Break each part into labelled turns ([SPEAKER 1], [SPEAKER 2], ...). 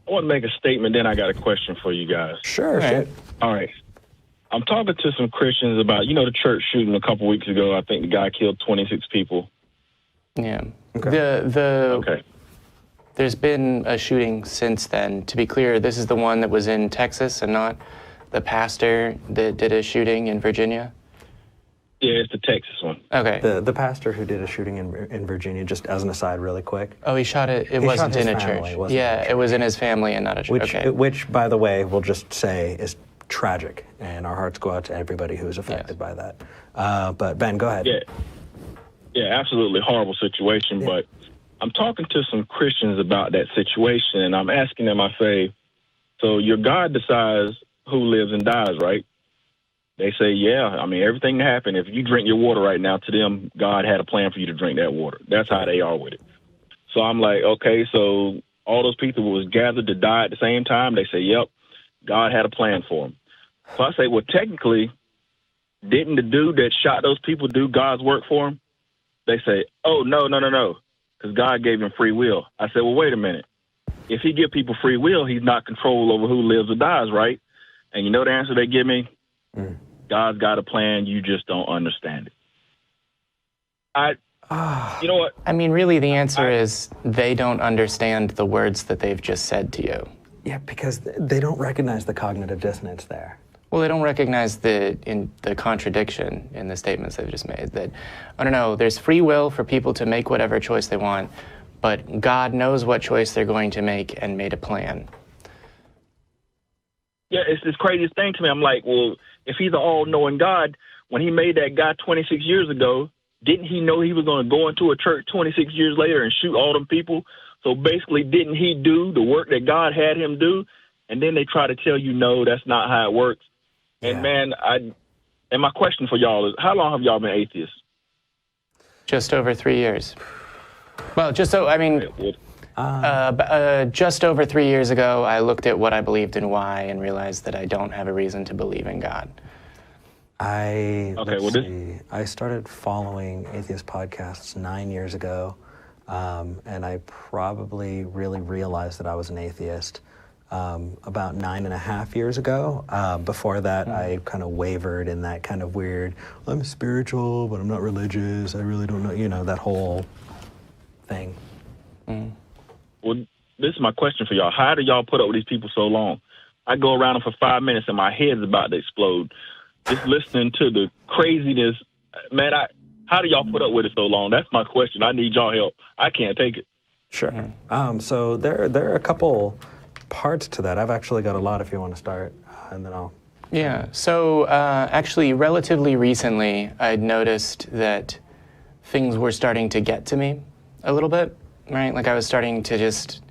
[SPEAKER 1] I want to make a statement, then I got a question for you guys.
[SPEAKER 2] Sure. Right.
[SPEAKER 1] All right. I'm talking to some Christians about, the church shooting a couple weeks ago. I think the guy killed 26 people.
[SPEAKER 3] Yeah.
[SPEAKER 2] Okay.
[SPEAKER 1] Okay.
[SPEAKER 3] There's been a shooting since then. To be clear, this is the one that was in Texas and not the pastor that did a shooting in Virginia?
[SPEAKER 1] Yeah, it's the Texas one.
[SPEAKER 3] Okay.
[SPEAKER 2] The pastor who did a shooting in Virginia, just as an aside really quick.
[SPEAKER 3] Oh, he shot it. It wasn't in a church. It was in his family and not a church.
[SPEAKER 2] Which, by the way, we'll just say is tragic, and our hearts go out to everybody who is affected by that. But Ben, go ahead.
[SPEAKER 1] Yeah, absolutely horrible situation. Yeah. But I'm talking to some Christians about that situation, and I'm asking them, I say, so your God decides who lives and dies, right? They say, yeah. I mean, everything that happened, if you drink your water right now, to them, God had a plan for you to drink that water. That's how they are with it. So I'm like, okay, so all those people was gathered to die at the same time. They say, yep, God had a plan for them. So I say, well, technically, didn't the dude that shot those people do God's work for him? They say, oh, no, because God gave him free will. I said, well, wait a minute. If he give people free will, he's not control over who lives or dies, right? And you know the answer they give me? God's got a plan. You just don't understand it. You know what?
[SPEAKER 3] I mean, really, the answer is they don't understand the words that they've just said to you.
[SPEAKER 2] Yeah, because they don't recognize the cognitive dissonance there.
[SPEAKER 3] Well, they don't recognize the contradiction in the statements they've just made. That, I don't know, there's free will for people to make whatever choice they want, but God knows what choice they're going to make and made a plan.
[SPEAKER 1] Yeah, it's this craziest thing to me. I'm like, well, if he's an all-knowing God, when he made that guy 26 years ago, didn't he know he was going to go into a church 26 years later and shoot all them people? So basically, didn't he do the work that God had him do? And then they try to tell you, no, that's not how it works. Yeah. And man, and my question for y'all is, how long have y'all been atheists?
[SPEAKER 3] Just over 3 years. Well, just over 3 years ago, I looked at what I believed and why and realized that I don't have a reason to believe in God.
[SPEAKER 2] I started following atheist podcasts 9 years ago, and I probably really realized that I was an atheist about 9.5 years ago. Before that, I kind of wavered in that kind of weird, I'm spiritual, but I'm not religious. I really don't know, that whole thing.
[SPEAKER 1] Well, this is my question for y'all. How do y'all put up with these people so long? I go around them for 5 minutes and my head's about to explode. Just listening to the craziness. Man, how do y'all put up with it so long? That's my question. I need y'all help. I can't take it.
[SPEAKER 2] Sure. So there are a couple parts to that. I've actually got a lot if you want to start, and then I'll...
[SPEAKER 3] Yeah, so actually relatively recently, I'd noticed that things were starting to get to me a little bit, right? Like I was starting to just,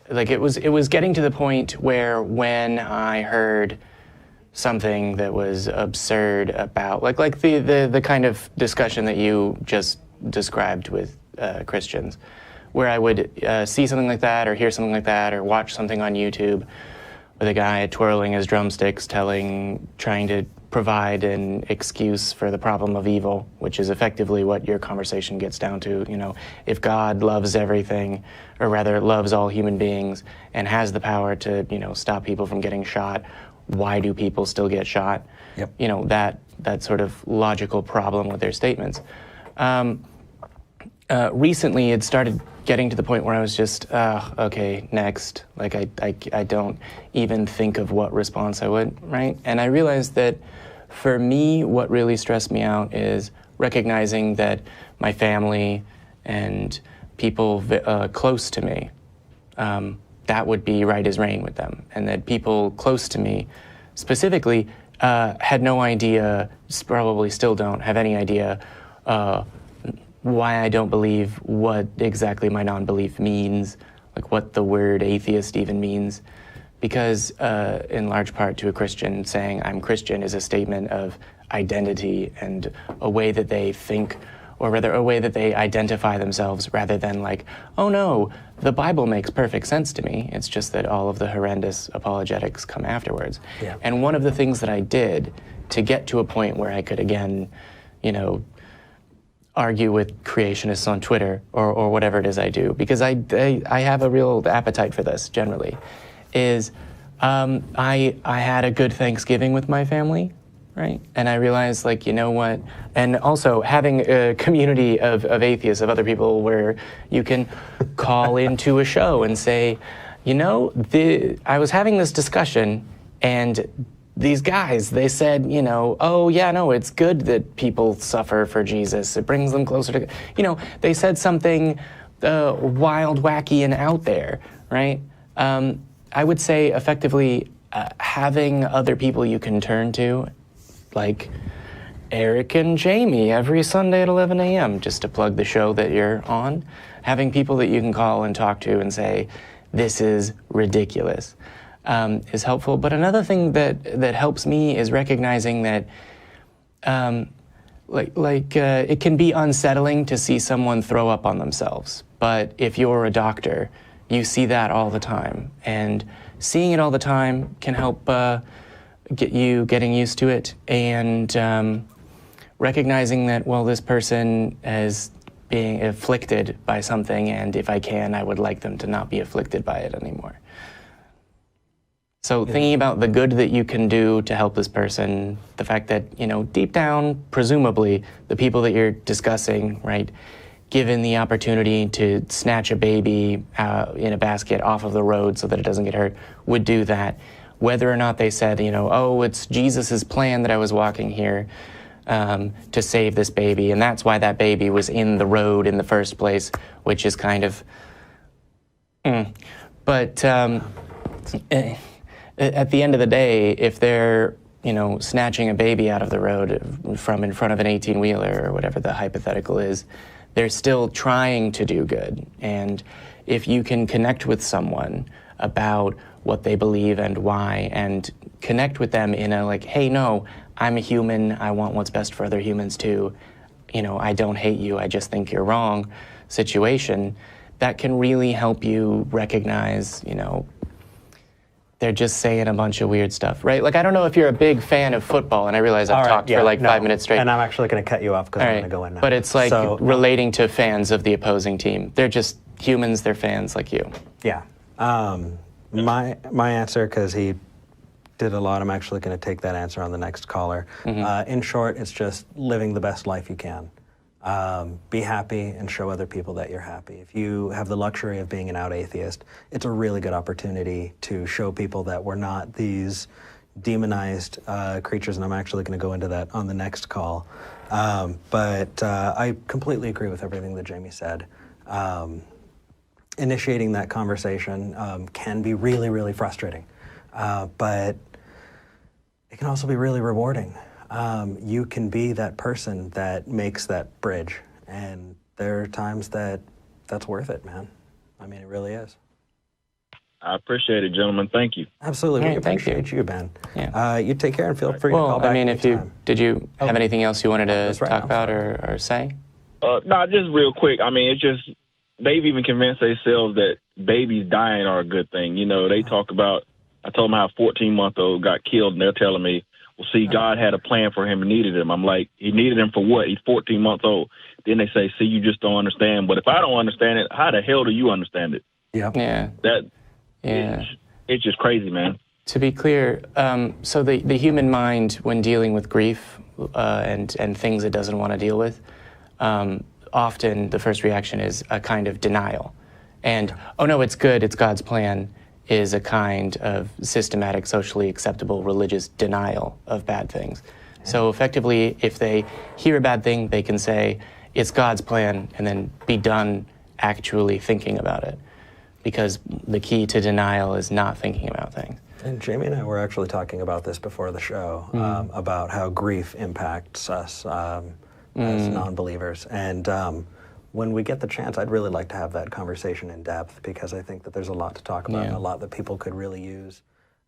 [SPEAKER 3] like it was getting to the point where when I heard something that was absurd about, like the kind of discussion that you just described with Christians, where I would see something like that or hear something like that or watch something on YouTube with a guy twirling his drumsticks trying to provide an excuse for the problem of evil, which is effectively what your conversation gets down to. If God loves everything, or rather loves all human beings and has the power to, stop people from getting shot, why do people still get shot?
[SPEAKER 2] Yep.
[SPEAKER 3] That sort of logical problem with their statements. Recently, it started getting to the point where I was just, okay, next. Like, I don't even think of what response I would, right? And I realized that for me, what really stressed me out is recognizing that my family and people close to me, that would be right as rain with them. And that people close to me specifically had no idea, probably still don't have any idea, why I don't believe, what exactly my non-belief means, like what the word atheist even means. Because in large part to a Christian, saying I'm Christian is a statement of identity and a way that they think, or rather a way that they identify themselves, rather than like, oh no, the Bible makes perfect sense to me. It's just that all of the horrendous apologetics come afterwards.
[SPEAKER 2] Yeah.
[SPEAKER 3] And one of the things that I did to get to a point where I could again, argue with creationists on Twitter or whatever it is I do, because I have a real appetite for this generally, is I had a good Thanksgiving with my family, right? And I realized, like, you know what? And also having a community of atheists, of other people where you can call into a show and say, you know, I was having this discussion and these guys, they said, you know, oh yeah, no, it's good that people suffer for Jesus. It brings them closer to, you know, they said something wild, wacky, and out there, right? I would say effectively having other people you can turn to, like Eric and Jamie every Sunday at 11 a.m., just to plug the show that you're on, having people that you can call and talk to and say, this is ridiculous, is helpful. But another thing that helps me is recognizing that it can be unsettling to see someone throw up on themselves. But if you're a doctor, you see that all the time. And seeing it all the time can help getting used to it, and recognizing that, well, this person is being afflicted by something, and if I can, I would like them to not be afflicted by it anymore. So thinking about the good that you can do to help this person, the fact that, you know, deep down, presumably, the people that you're discussing, right, given the opportunity to snatch a baby in a basket off of the road so that it doesn't get hurt, would do that. Whether or not they said, you know, oh, it's Jesus's plan that I was walking here to save this baby, and that's why that baby was in the road in the first place, which is kind of... But at the end of the day, if they're, you know, snatching a baby out of the road from in front of an 18-wheeler or whatever the hypothetical is, they're still trying to do good. And if you can connect with someone about what they believe and why, and connect with them in a like, hey, no, I'm a human, I want what's best for other humans too, you know, I don't hate you, I just think you're wrong situation, that can really help you recognize, you know, they're just saying a bunch of weird stuff, right? Like, I don't know if you're a big fan of football, and I realize I've talked for like 5 minutes straight.
[SPEAKER 2] And I'm actually going to cut you off because I'm going to go in now.
[SPEAKER 3] But it's like relating to fans of the opposing team. They're just humans, they're fans like you.
[SPEAKER 2] Yeah. My answer, because he did a lot, I'm actually going to take that answer on the next caller. In short, it's just living the best life you can. Be happy and show other people that you're happy. If you have the luxury of being an out atheist, it's a really good opportunity to show people that we're not these demonized creatures, and I'm actually going to go into that on the next call. But I completely agree with everything that Jamie said. Initiating that conversation can be really, really frustrating, but it can also be really rewarding. You can be that person that makes that bridge, and there are times that's worth it, man. I mean, it really is.
[SPEAKER 1] I appreciate it, gentlemen. Thank you.
[SPEAKER 2] Absolutely. We appreciate you, Ben. Yeah. You take care and feel free to call back.
[SPEAKER 3] I mean, did you have anything else you wanted to talk about or say?
[SPEAKER 1] No, just real quick. I mean, it's just, they've even convinced themselves that babies dying are a good thing. You know, they talk about, I told them how a 14-month-old got killed, and they're telling me, well, see, God had a plan for him and needed him. I'm like, he needed him for what? He's 14 months old. Then they say, see, you just don't understand. But if I don't understand it, how the hell do you understand it?
[SPEAKER 2] Yeah.
[SPEAKER 1] It's just crazy, man.
[SPEAKER 3] To be clear, so the human mind, when dealing with grief and things it doesn't want to deal with, often the first reaction is a kind of denial. And, oh no, it's good, it's God's plan, is a kind of systematic, socially acceptable religious denial of bad things. So effectively, if they hear a bad thing, they can say, it's God's plan, and then be done actually thinking about it. Because the key to denial is not thinking about things.
[SPEAKER 2] And Jamie and I were actually talking about this before the show, about how grief impacts us as non-believers. And when we get the chance, I'd really like to have that conversation in depth, because I think that there's a lot to talk about and a lot that people could really use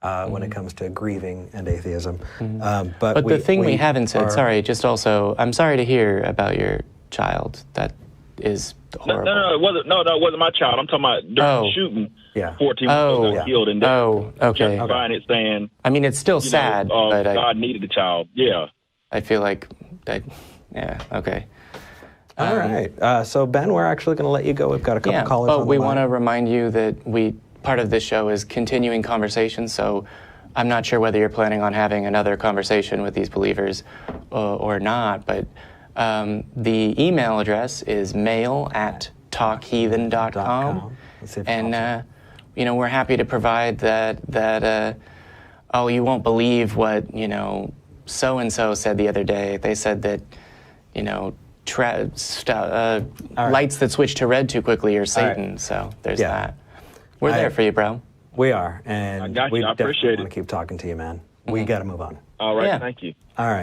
[SPEAKER 2] when it comes to grieving and atheism.
[SPEAKER 3] But the thing we haven't said, I'm sorry to hear about your child. That is horrible.
[SPEAKER 1] No, it wasn't my child. I'm talking about during the shooting. 14 months got killed, and
[SPEAKER 3] okay.
[SPEAKER 1] Justifying it, saying,
[SPEAKER 3] I mean, it's still sad, but
[SPEAKER 1] God needed the child. Yeah.
[SPEAKER 3] I feel like, okay.
[SPEAKER 2] All right. So, Ben, we're actually going to let you go. We've got a couple callers on the line.
[SPEAKER 3] But we want to remind you that part of this show is continuing conversation, so I'm not sure whether you're planning on having another conversation with these believers or not, but the email address is mail@talkheathen.com. And, we're happy to provide that you won't believe what, so-and-so said the other day. They said that, lights that switch to red too quickly are Satan. Right. So there's that. We're there for you, bro.
[SPEAKER 2] We are, and
[SPEAKER 1] I appreciate it.
[SPEAKER 2] Want to keep talking to you, man. We got to move on.
[SPEAKER 1] All right, thank you.
[SPEAKER 2] All right.